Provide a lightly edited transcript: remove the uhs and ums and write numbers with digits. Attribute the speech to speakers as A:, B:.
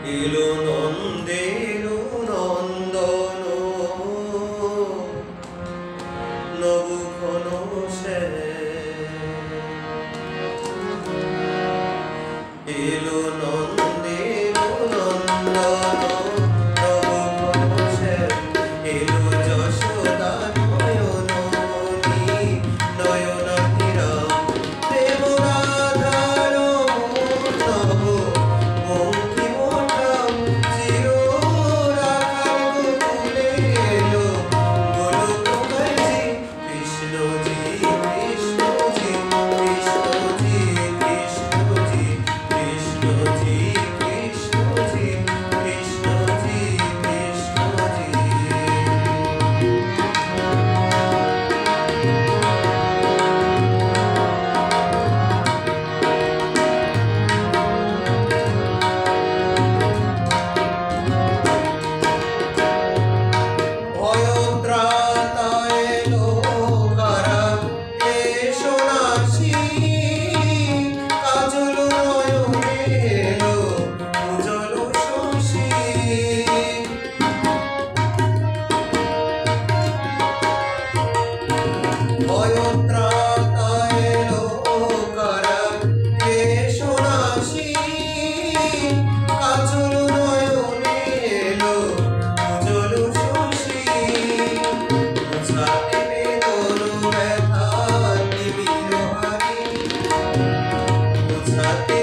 A: এলো নন্দের নন্দন নবঘন শ্যাম এলো নন্দের নন্দন নবঘন শ্যাম এলো যশোদা নয়ন মণি নয়নাভিরাম প্রেম রাধার নব বঙ্কিমঠাম চির রাখাল গোকুলে এলো গোলকময়জি কৃষ্ণজি কৃষ্ণজি কৃষ্ণজি কৃষ্ণজি কৃষ্ণজি কৃষ্ণজি কৃষ্ণজি কৃষ্ণজি ভয়ত্রাতা এলো কারা ক্লেশনাশী কাজল নয়নে এলো উজ্জ্বল শশী ভয়ত্রাতা এলো কারা ক্লেশনাশী কাজল নয়নে এলো উজ্জ্বল শশী মুছাতে বেদন ব্যথা নিবিড় হারি মুছাতে